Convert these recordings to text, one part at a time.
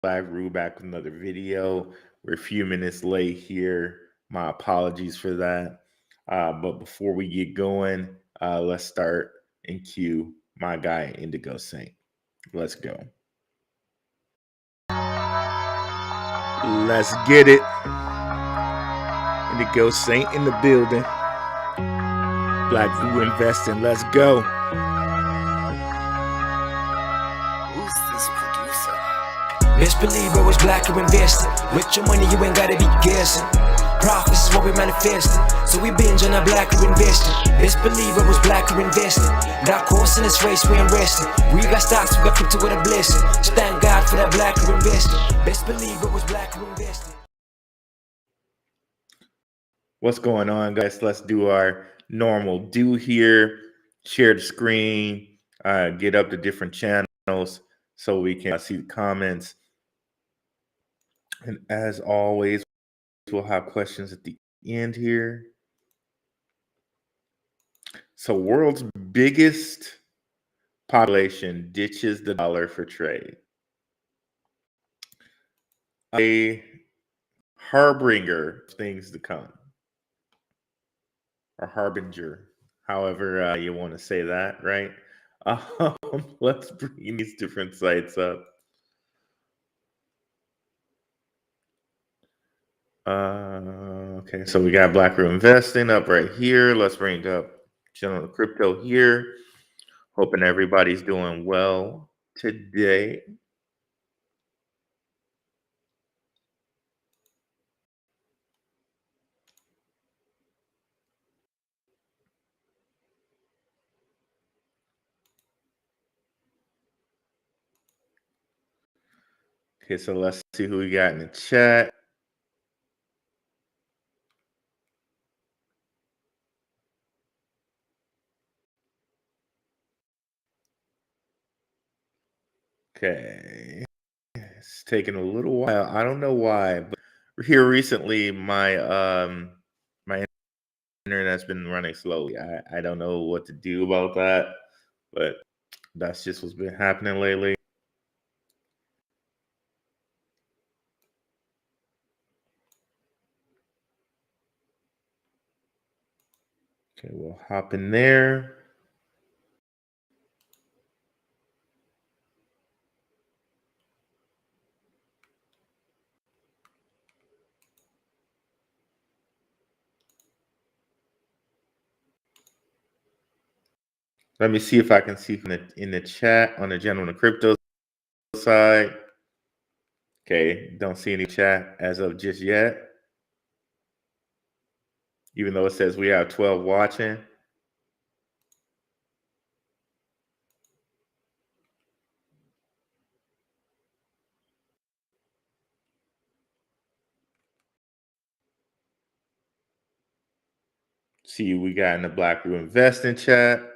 Blackrue back with another video. We're a few minutes late here. My apologies for that. But before we get going, let's start and cue my guy Indigo Saint. Let's go. Let's get it. Indigo Saint in the building. Blackrue investing. Let's go. Who's this producer? Best believe I was Blackrue investing. With your money, you ain't gotta be guessing. Profits is what we manifesting. So we binge on our Blackrue investing. Best believe I was Blackrue investing. Dark horse in this race, we ain't resting. We got stocks, we got crypto with a blessing. So thank God for that Blackrue investing. Best believe I was Blackrue investing. What's going on, guys? Let's do our normal do here. Share the screen, get up to different channels so we can see the comments. And as always, we'll have questions at the end here. So world's biggest population ditches the dollar for trade. A harbinger of things to come. Or harbinger, however you want to say that, right? Let's bring these different sites up. Okay, so we got Blackrue investing up right here. Let's bring up general crypto here. Hoping everybody's doing well today. Okay, so let's see who we got in the chat. Okay, it's taking a little while. I don't know why, but here recently, my my internet's been running slowly. I don't know what to do about that, but that's just what's been happening lately. Okay, we'll hop in there. Let me see if I can see in the chat on the general crypto side. Okay, don't see any chat as of just yet. Even though it says we have 12 watching. See, we got in the Blackrue investing chat.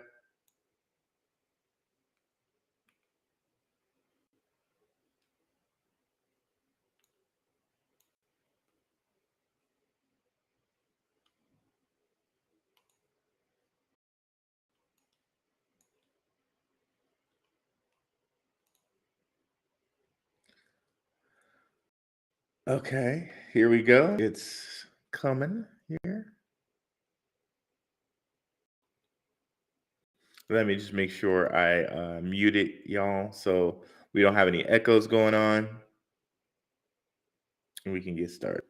Okay, here we go. It's coming here. Let me just make sure I mute it, y'all, so we don't have any echoes going on. And we can get started.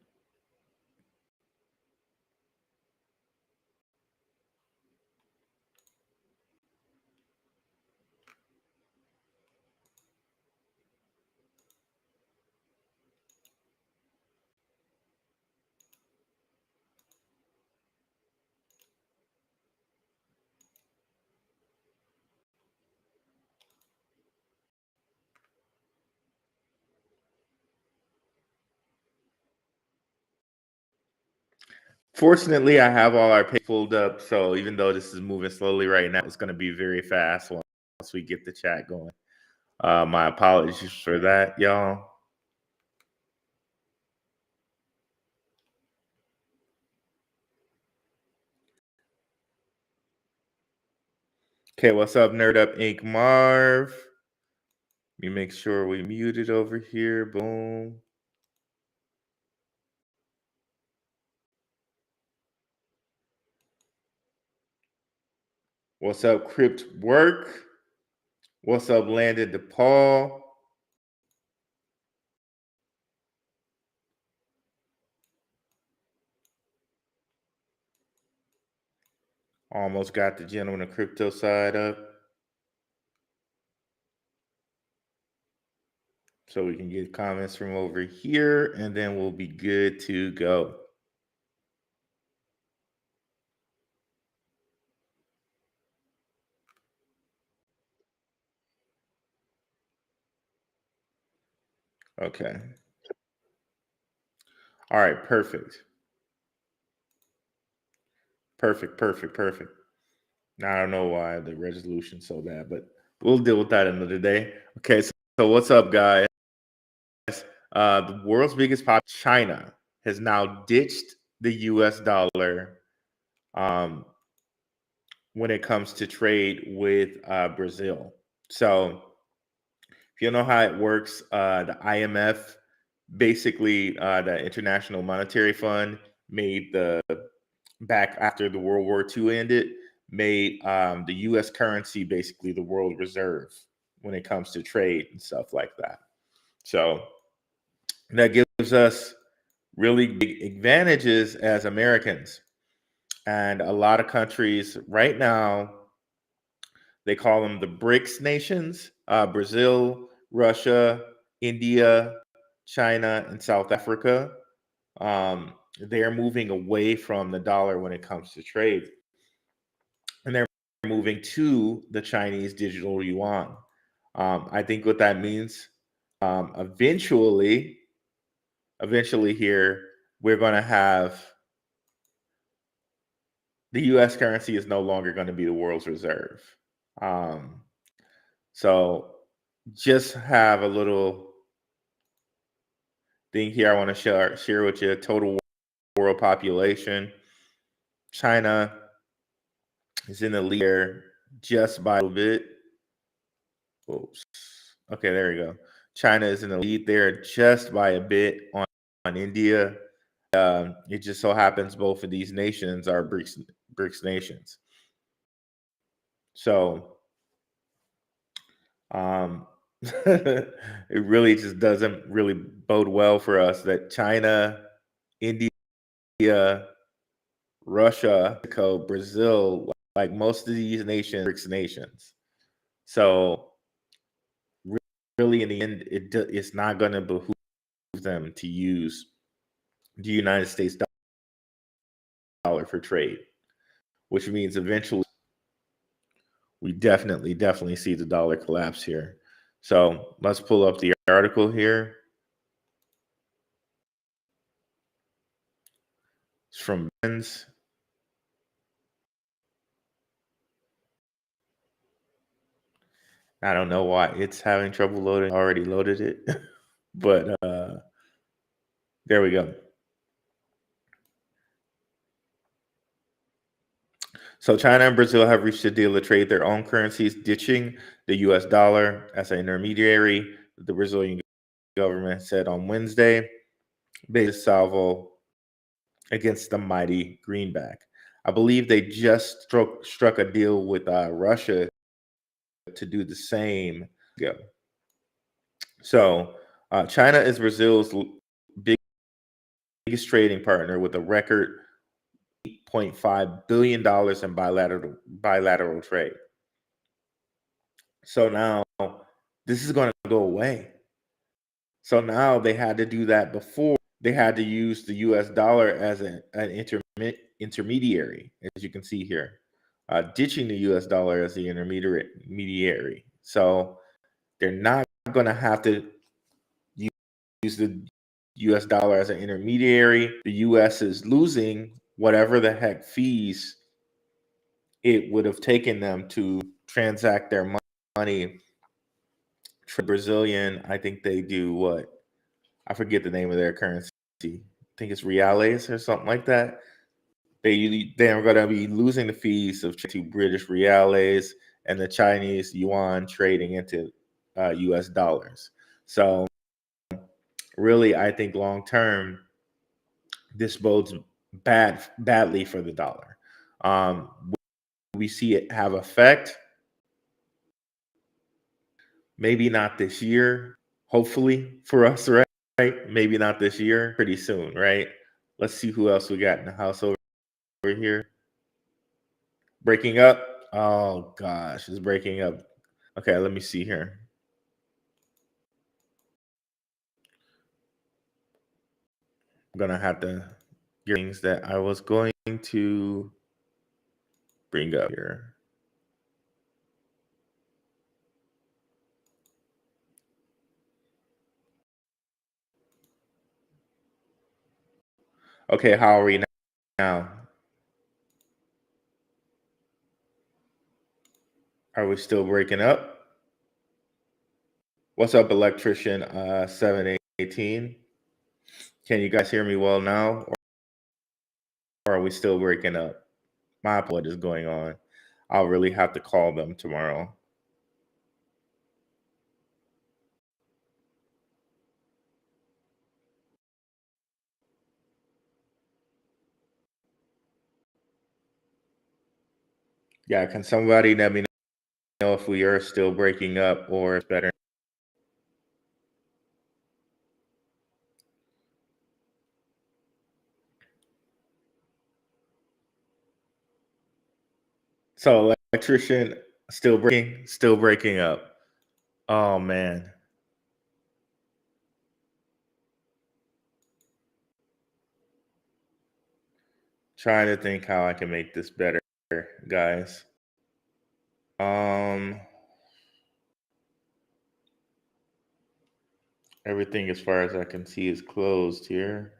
Fortunately, I have all our pages pulled up, so even though this is moving slowly right now, it's going to be very fast once we get the chat going. My apologies for that, y'all. Okay, what's up, Nerd Up Inc. Marv? Let me make sure we muted over here. Boom. What's up, Crypt Work? What's up, Landon DePaul? Almost got the gentleman of crypto side up. So we can get comments from over here, and then we'll be good to go. Okay. All right, perfect. Perfect. Now, I don't know why the resolution's so bad, but we'll deal with that another day. Okay, so what's up, guys? The world's biggest pop, China, has now ditched the US dollar when it comes to trade with Brazil. So if you know how it works, the IMF, basically the International Monetary Fund, made back after the World War II ended, made the U.S. currency basically the world reserve when it comes to trade and stuff like that. So that gives us really big advantages as Americans. And a lot of countries right now, they call them the BRICS nations: Brazil, Russia, India, China, and South Africa. They're moving away from the dollar when it comes to trade, and they're moving to the Chinese digital yuan. I think what that means, eventually here, we're going to have the U.S. currency is no longer going to be the world's reserve. So just have a little thing here I want to share with you. Total world population. China is in the lead there just by a little bit. Oops. Okay, there we go. China is in the lead there just by a bit on India. It just so happens both of these nations are BRICS nations. So it really just doesn't really bode well for us that China, India, Russia, Mexico, Brazil, like most of these nations, BRICS nations. So really, in the end, it's not going to behoove them to use the United States dollar for trade, which means eventually we definitely see the dollar collapse here. So let's pull up the article here. It's from Ben's. I don't know why it's having trouble loading. I already loaded it, but there we go. So China and Brazil have reached a deal to trade their own currencies, ditching the U.S. dollar as an intermediary. The Brazilian government said on Wednesday, based salvo against the mighty greenback. I believe they just struck a deal with Russia to do the same. So China is Brazil's biggest trading partner with a record $8.5 billion in bilateral trade. So now this is going to go away. So now they had to do that before. They had to use the U.S. dollar as an intermediary, as you can see here, ditching the U.S. dollar as the intermediary. So they're not going to have to use the U.S. dollar as an intermediary. The U.S. is losing whatever the heck fees it would have taken them to transact their money. Brazilian, I think they do what? I forget the name of their currency. I think it's reales or something like that. They're going to be losing the fees of to British reales and the Chinese yuan trading into US dollars. So really, I think long term, this bodes badly for the dollar. We see it have effect. Maybe not this year, hopefully for us, right? Maybe not this year, pretty soon, right? Let's see who else we got in the house over here. Breaking up. Oh gosh, it's breaking up. Okay, let me see here. I'm gonna have to get things that I was going to bring up here. Okay, how are we now? Are we still breaking up? What's up, electrician 718? Can you guys hear me well now? Or are we still breaking up? What is going on? I'll really have to call them tomorrow. Yeah, can somebody let me know if we are still breaking up or it's better? So electrician still breaking up. Oh man. Trying to think how I can make this better, guys. Everything as far as I can see is closed here.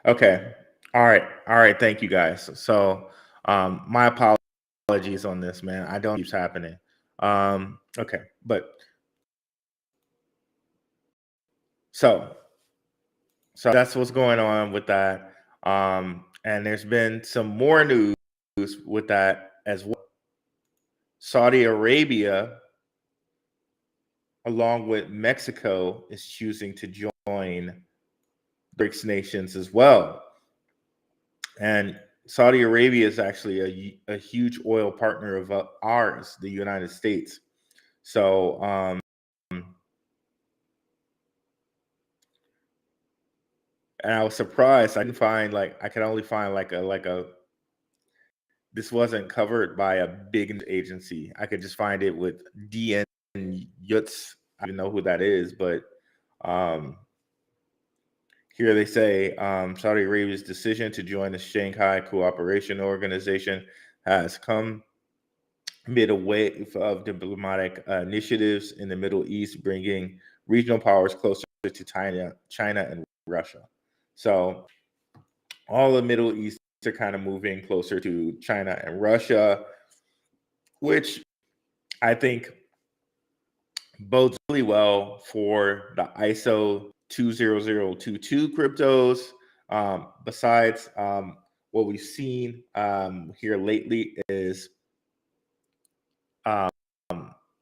Okay. All right. Thank you guys. So my apologies on this, man. I don't keeps happening. Okay, but so that's what's going on with that. And there's been some more news with that as well. Saudi Arabia, along with Mexico, is choosing to join BRICS nations as well. And Saudi Arabia is actually a huge oil partner of ours, the United States. So, and I was surprised. I could only find like a. This wasn't covered by a big agency. I could just find it with DN Yutz. I don't know who that is, but here they say Saudi Arabia's decision to join the Shanghai Cooperation Organization has come amid a wave of diplomatic initiatives in the Middle East, bringing regional powers closer to China and Russia. So all the Middle East are kind of moving closer to China and Russia, which I think bodes really well for the ISO 20022 cryptos. Besides, what we've seen here lately is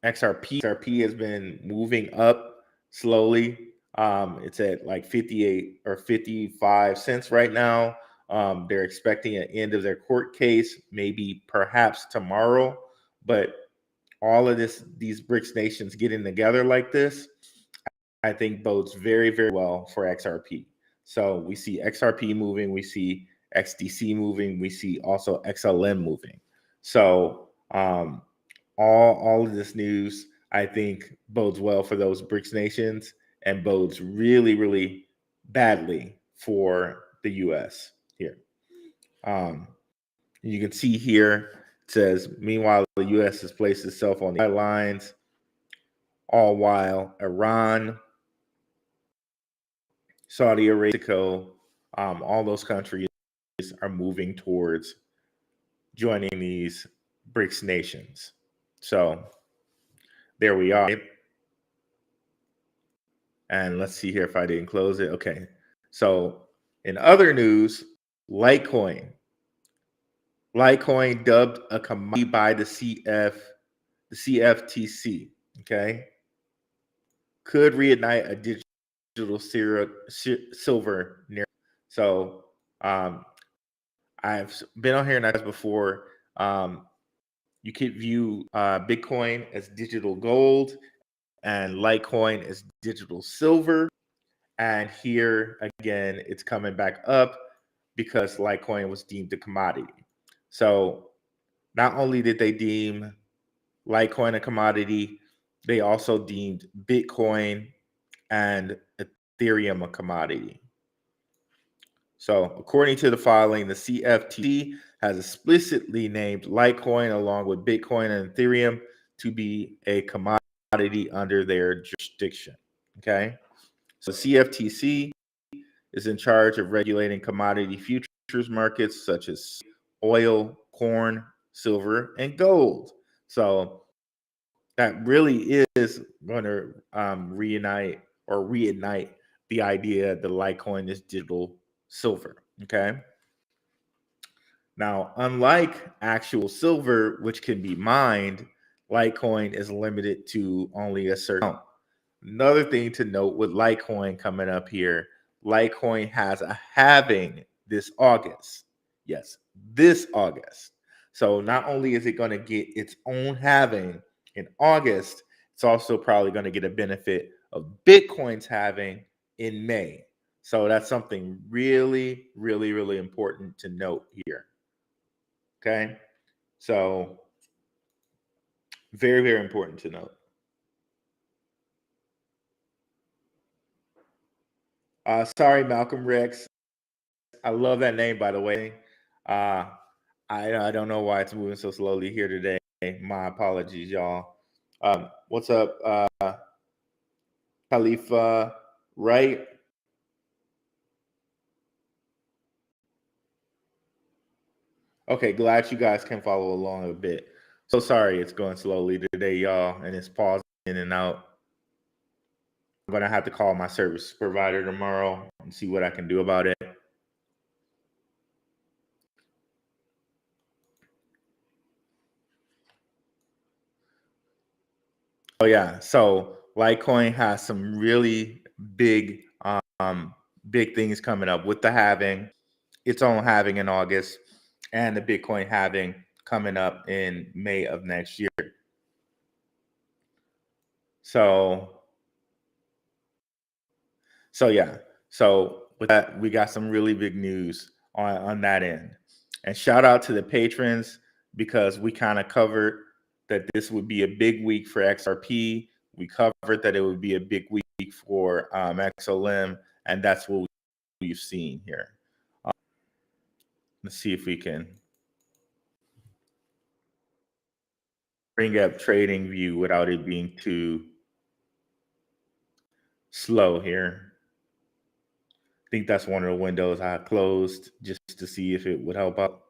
XRP has been moving up slowly. It's at like 58 or 55 cents right now. They're expecting an end of their court case, maybe perhaps tomorrow. But all of these BRICS nations getting together like this, I think bodes very, very well for XRP. So we see XRP moving, we see XDC moving, we see also XLM moving. So all of this news, I think, bodes well for those BRICS nations and bodes really, really badly for the U.S. here. You can see here, it says, meanwhile, the U.S. has placed itself on the sidelines, all while Iran, Saudi Arabia, all those countries are moving towards joining these BRICS nations. So there we are. And let's see here if I didn't close it. Okay. So in other news, Litecoin. Litecoin dubbed a commodity by the CFTC. Okay. Could reignite a digital silver narrative. So I've been on here and asked before. You could view Bitcoin as digital gold and Litecoin as digital silver. And here again, it's coming back up because Litecoin was deemed a commodity. So not only did they deem Litecoin a commodity, they also deemed Bitcoin and Ethereum a commodity. So according to the filing, the CFTC has explicitly named Litecoin along with Bitcoin and Ethereum to be a commodity under their jurisdiction. Okay. So CFTC is in charge of regulating commodity futures markets such as oil, corn, silver, and gold. So that really is going to reignite the idea that Litecoin is digital silver. Okay. Now, unlike actual silver, which can be mined, Litecoin is limited to only a certain amount. Another thing to note with Litecoin coming up here, Litecoin has a halving this August. Yes, this August. So not only is it going to get its own halving in August, it's also probably going to get a benefit of Bitcoin's halving in May. So that's something really, really, really important to note here. Okay. So very, very important to note. Sorry, Malcolm Rex. I love that name, by the way. Uh, I don't know why it's moving so slowly here today. My apologies, y'all. What's up, Khalifa? Right? Okay, glad you guys can follow along a bit. So sorry it's going slowly today, y'all, and it's pausing in and out. I'm gonna have to call my service provider tomorrow and see what I can do about it. Oh yeah, so Litecoin has some really big, big things coming up with the halving, its own halving in August, and the Bitcoin halving coming up in May of next year. So yeah, so with that, we got some really big news on that end. And shout out to the patrons because we kind of covered that this would be a big week for XRP. We covered that it would be a big week for XLM, and that's what we've seen here. Let's see if we can bring up Trading View without it being too slow here. I think that's one of the windows I closed just to see if it would help out.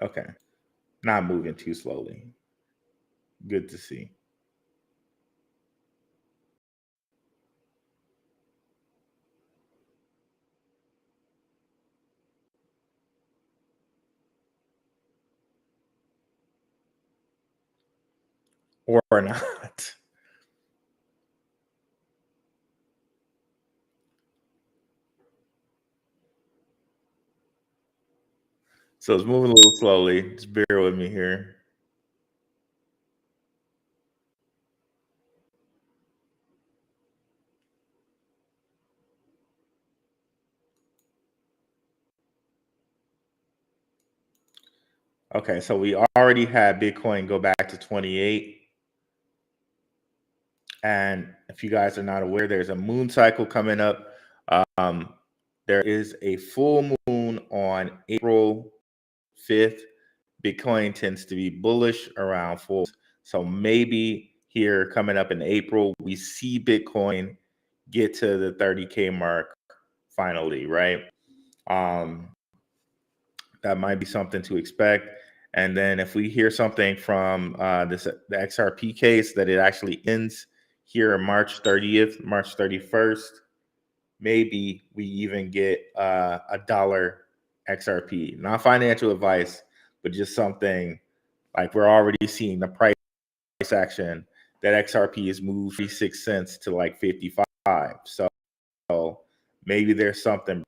Okay, not moving too slowly. Good to see. Or not. So it's moving a little slowly. Just bear with me here. Okay, so we already had Bitcoin go back to 28. And if you guys are not aware, there's a moon cycle coming up. There is a full moon on April 5th. Bitcoin tends to be bullish around full. So maybe here coming up in April, we see Bitcoin get to the 30K mark finally, right? That might be something to expect. And then if we hear something from the XRP case that it actually ends here on March 30th, March 31st, maybe we even get a dollar XRP. Not financial advice, but just something like we're already seeing the price action that XRP has moved 36 cents to like 55. So maybe there's something.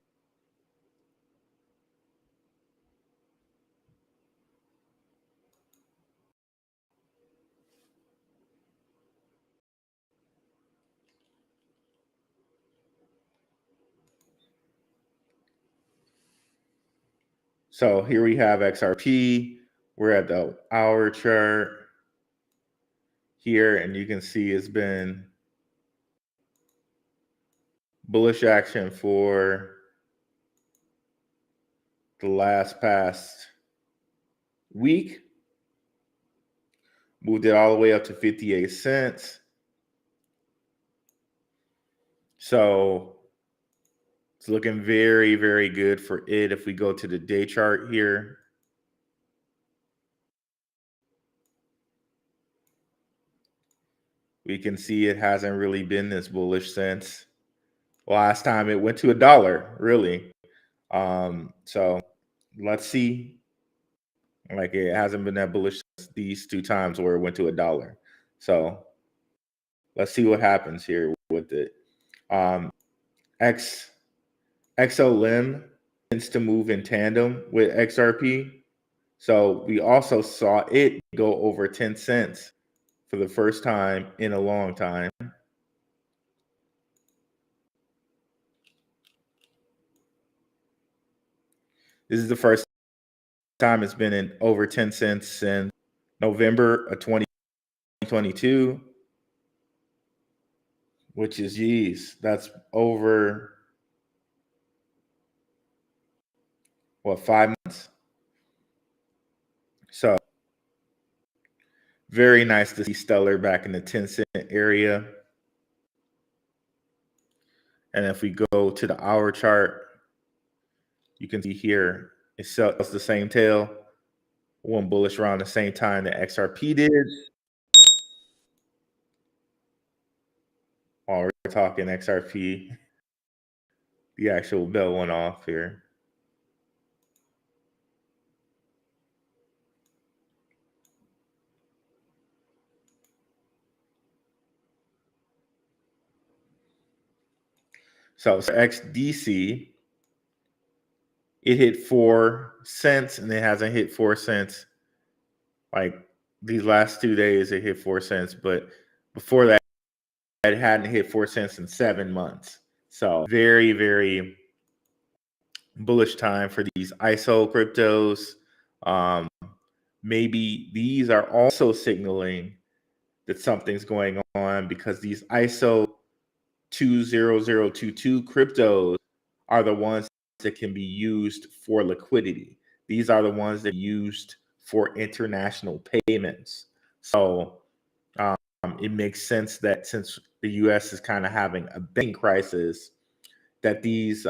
So here we have XRP. We're at the hour chart here, and you can see it's been bullish action for the past week. Moved it all the way up to 58 cents. So it's looking very, very good for it. If we go to the day chart here, we can see it hasn't really been this bullish since last time it went to $1, really. So let's see. Like it hasn't been that bullish since these two times where it went to $1. So let's see what happens here with it. XOLM tends to move in tandem with XRP. So we also saw it go over 10 cents for the first time in a long time. This is the first time it's been in over 10 cents since November of 2022, which is, geez, that's over, what, 5 months? So very nice to see Stellar back in the 10-cent area. And if we go to the hour chart, you can see here it sells the same tail, one bullish around the same time that XRP did. While we're talking XRP, the actual bell went off here. So XDC, it hit 4 cents and it hasn't hit 4 cents. Like these last 2 days, it hit 4 cents. But before that, it hadn't hit 4 cents in 7 months. So very, very bullish time for these ISO cryptos. Maybe these are also signaling that something's going on because these ISO 20022 cryptos are the ones that can be used for liquidity. These are the ones that are used for international payments. So it makes sense that since the US is kind of having a banking crisis, that these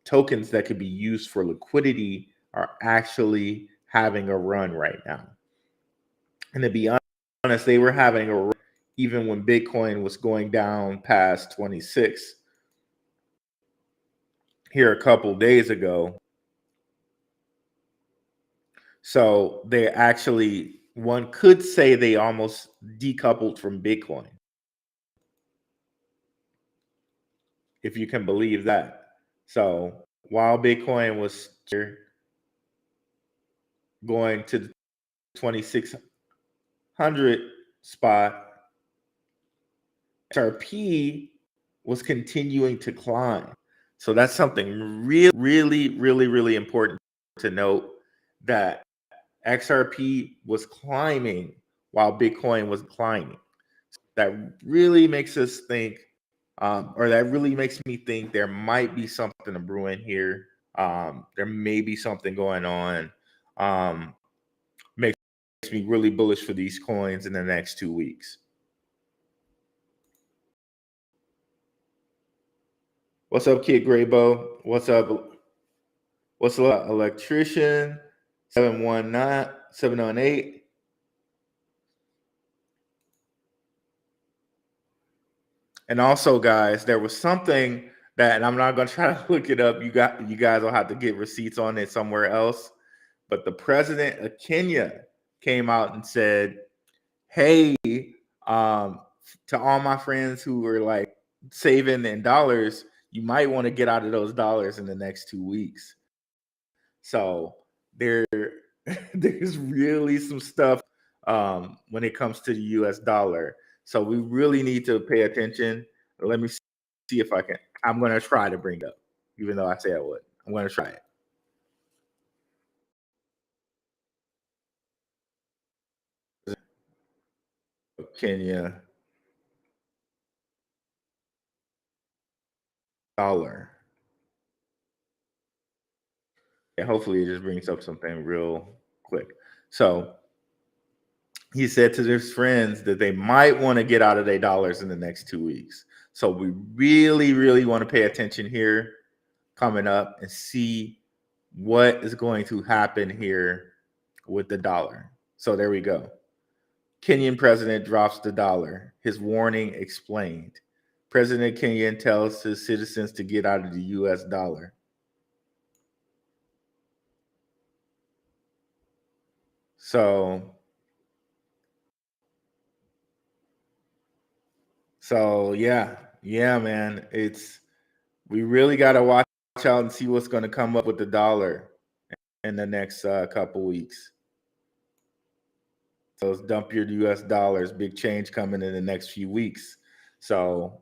tokens that could be used for liquidity are actually having a run right now. And to be honest, they were having a run even when Bitcoin was going down past 26 here a couple days ago. So they actually, one could say they almost decoupled from Bitcoin, if you can believe that. So while Bitcoin was going to the 2600 spot, XRP was continuing to climb. So that's something really important to note, that XRP was climbing while Bitcoin was declining. That really makes us think, or that really makes me think there might be something brewing here. There may be something going on. Makes me really bullish for these coins in the next 2 weeks. What's up, Kid Graybo? What's up? What's up, Electrician? 719 708. And also, guys, there was something that, and I'm not going to try to look it up. You guys will have to get receipts on it somewhere else. But the president of Kenya came out and said, "Hey, to all my friends who were like saving in dollars, you might want to get out of those dollars in the next 2 weeks." So there's really some stuff when it comes to the U.S. dollar. So we really need to pay attention. Let me see if I can. I'm going to try to bring it up, even though I say I would. I'm going to try it. Kenya dollar. And hopefully it just brings up something real quick. So he said to his friends that they might want to get out of their dollars in the next 2 weeks. So we really, really want to pay attention here coming up and see what is going to happen here with the dollar. So there we go. Kenyan president drops the dollar. His warning explained. President Kenyan tells his citizens to get out of the U.S. dollar. So yeah, man. We really got to watch out and see what's going to come up with the dollar in the next couple weeks. So dump your U.S. dollars. Big change coming in the next few weeks. So,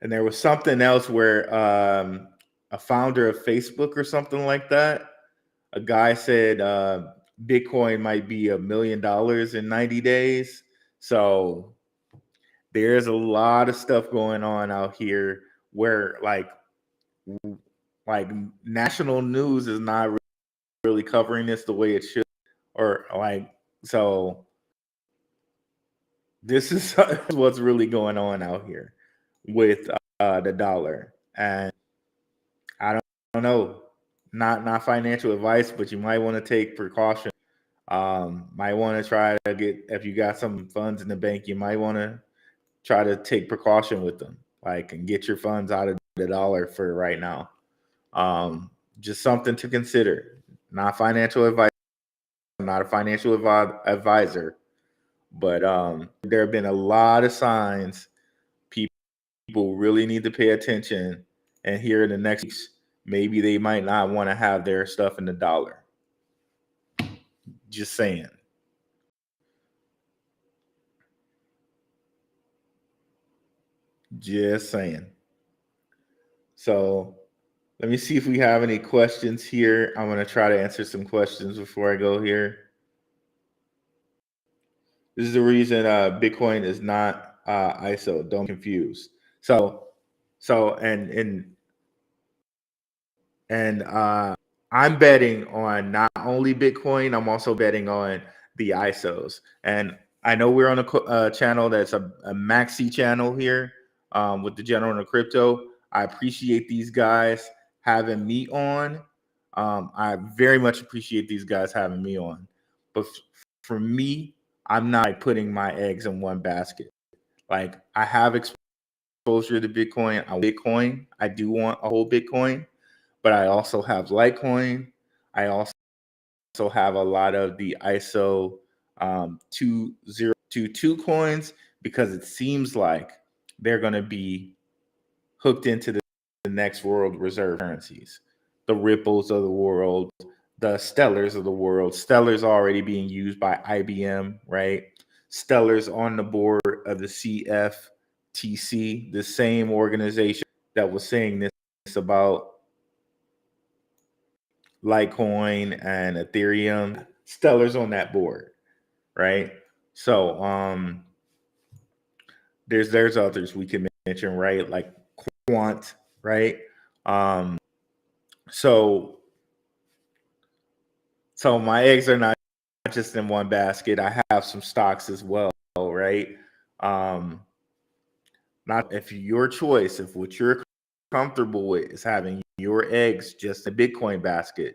and there was something else where a founder of Facebook or something like that, a guy said Bitcoin might be $1 million in 90 days. So there's a lot of stuff going on out here where like national news is not really covering this the way it should, or like, so this is what's really going on out here with the dollar. And I don't know, not financial advice, but you might want to take precaution. Might want to try to get, if you got some funds in the bank, you might want to try to take precaution with them, like, and get your funds out of the dollar for right now. Just something to consider. Not financial advice. I'm not a financial advisor, but there have been a lot of signs people really need to pay attention. And here in the next weeks, maybe they might not want to have their stuff in the dollar. Just saying. Just saying. So let me see if we have any questions here. I'm going to try to answer some questions before I go here. This is the reason Bitcoin is not ISO. Don't confuse. So I'm betting on not only Bitcoin, I'm also betting on the ISOs. And I know we're on a channel that's a maxi channel here with the General of Crypto. I appreciate these guys having me on. I very much appreciate these guys having me on. But for me, I'm not putting my eggs in one basket. Like, I have exposure to Bitcoin. I do want a whole Bitcoin, but I also have Litecoin. I also have a lot of the ISO 2022 coins, because it seems like they're going to be hooked into the next world reserve currencies, the Ripples of the world, the Stellars of the world. Stellars already being used by IBM, right? Stellars on the board of the CFTC, the same organization that was saying this about Litecoin and Ethereum. Stellar's on that board, right? So there's others we can mention, right? Like Quant, right? So my eggs are not just in one basket. I have some stocks as well, right? Not if your choice, if what you're comfortable with is having your eggs just a Bitcoin basket,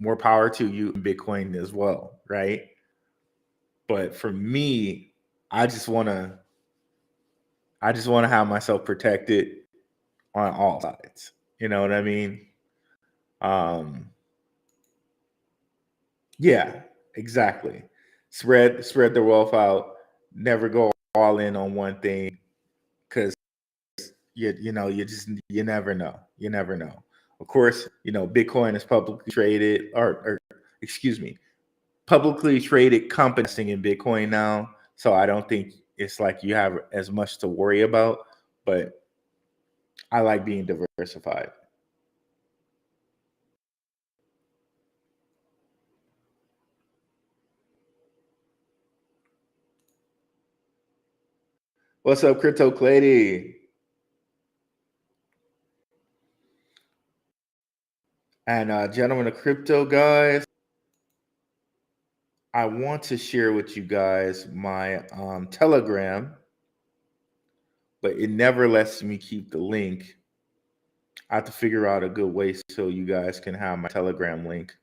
more power to you in Bitcoin as well, right? But for me, I just want to have myself protected on all sides. You know what I mean? Um, yeah, exactly. Spread the wealth out. Never go all in on one thing, because you never know. You never know. Of course, Bitcoin is publicly traded, or excuse me, publicly traded company in Bitcoin now. So I don't think it's like you have as much to worry about. But I like being diversified. What's up, Crypto Clady? And gentlemen of crypto, guys, I want to share with you guys my Telegram, but it never lets me keep the link. I have to figure out a good way so you guys can have my Telegram link,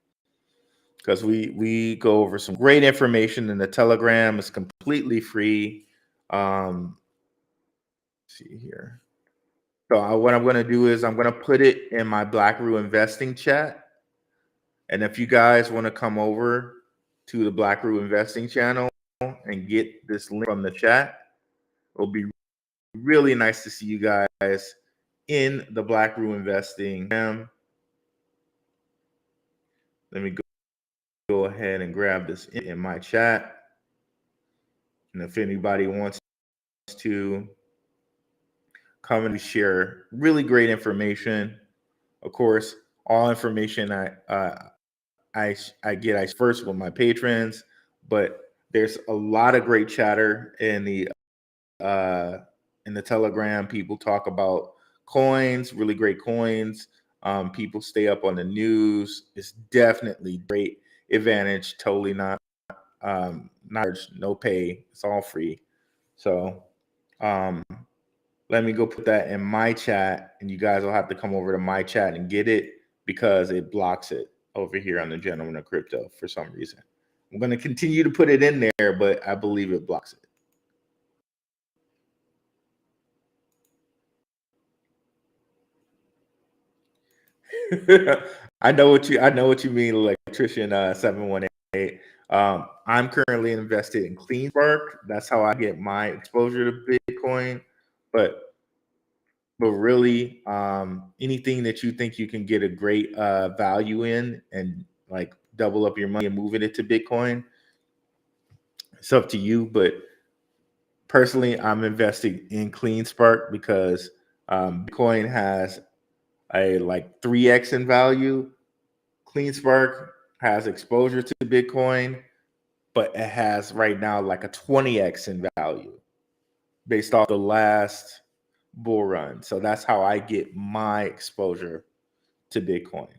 because we go over some great information in the Telegram. It's completely free. Let's see here. So what I'm going to do is I'm going to put it in my Blackrue investing chat. And if you guys want to come over to the Blackrue investing channel and get this link from the chat, it'll be really nice to see you guys in the Blackrue investing. Let me go ahead and grab this in my chat. And if anybody wants to come and share really great information, of course, all information I get first with my patrons, but there's a lot of great chatter in the Telegram. People talk about coins, really great coins. People stay up on the news. It's definitely great advantage. Totally not no pay. It's all free. So let me go put that in my chat, and you guys will have to come over to my chat and get it, because it blocks it over here on the Gentleman of Crypto for some reason. I'm going to continue to put it in there, but I believe it blocks it. I know what you mean, electrician 718. I'm currently invested in CleanSpark. That's how I get my exposure to Bitcoin. But really, anything that you think you can get a great value in, and like double up your money and moving it to Bitcoin, it's up to you. But personally, I'm investing in CleanSpark because Bitcoin has a 3x in value. CleanSpark has exposure to Bitcoin, but it has right now like a 20x in value based off the last bull run. So that's how I get my exposure to Bitcoin.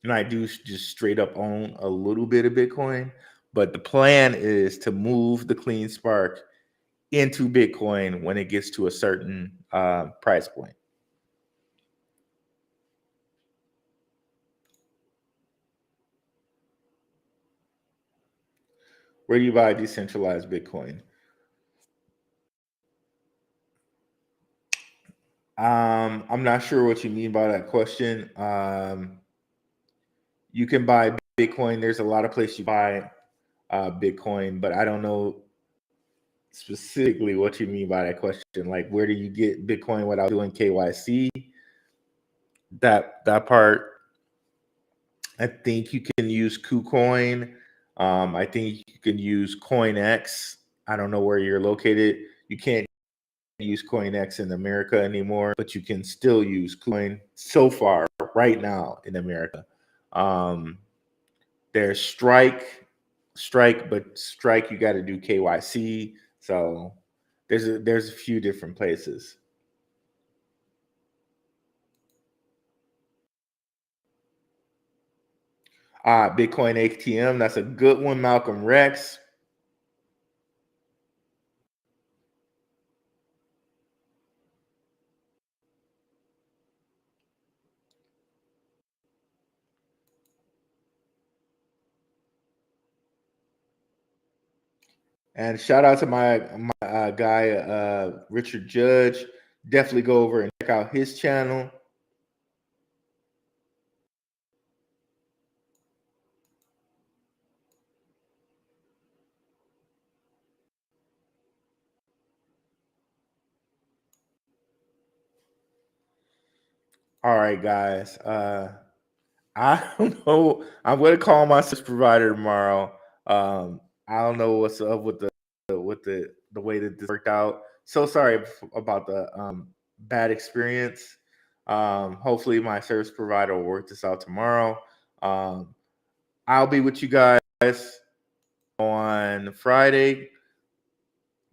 And I do just straight up own a little bit of Bitcoin, but the plan is to move the CleanSpark into Bitcoin when it gets to a certain price point. Where do you buy decentralized Bitcoin? I'm not sure what you mean by that question. You can buy Bitcoin. There's a lot of places you buy Bitcoin, but I don't know specifically what you mean by that question. Like, where do you get Bitcoin without doing KYC? That part, I think you can use KuCoin. I think you can use CoinX. I don't know where you're located. You can't use CoinX in America anymore, but you can still use Coin so far right now in America. There's Strike, but Strike you got to do KYC. So there's a few different places. Bitcoin ATM, that's a good one, Malcolm Rex. And shout out to my guy Richard Judge. Definitely go over and check out his channel. All right, guys. I don't know. I'm gonna call my service provider tomorrow. I don't know what's up with the way that this worked out. So sorry about the bad experience. Hopefully my service provider will work this out tomorrow. I'll be with you guys on Friday.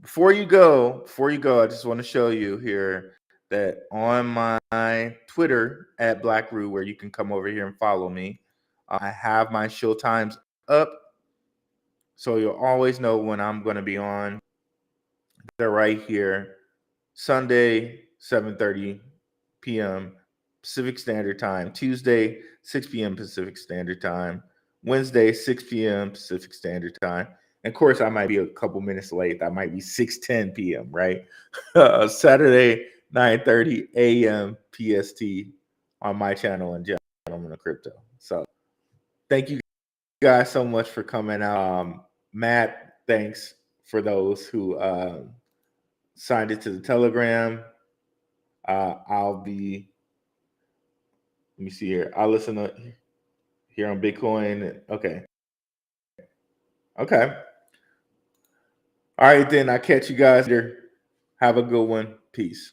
Before you go, I just want to show you here that on my Twitter at Blackrue, where you can come over here and follow me, I have my show times up, so you'll always know when I'm going to be on. They're right here. Sunday, 7:30 p.m. Pacific Standard Time. Tuesday, 6 p.m. Pacific Standard Time. Wednesday, 6 p.m. Pacific Standard Time. And of course, I might be a couple minutes late. That might be 6:10 p.m., right? Saturday, 9:30 a.m. PST on my channel and Gentlemen of Crypto. So thank you guys so much for coming out. Matt, thanks for those who signed it to the Telegram. I'll be, let me see here. I'll listen to here on Bitcoin. Okay. Okay. All right, then. I'll catch you guys later. Have a good one. Peace.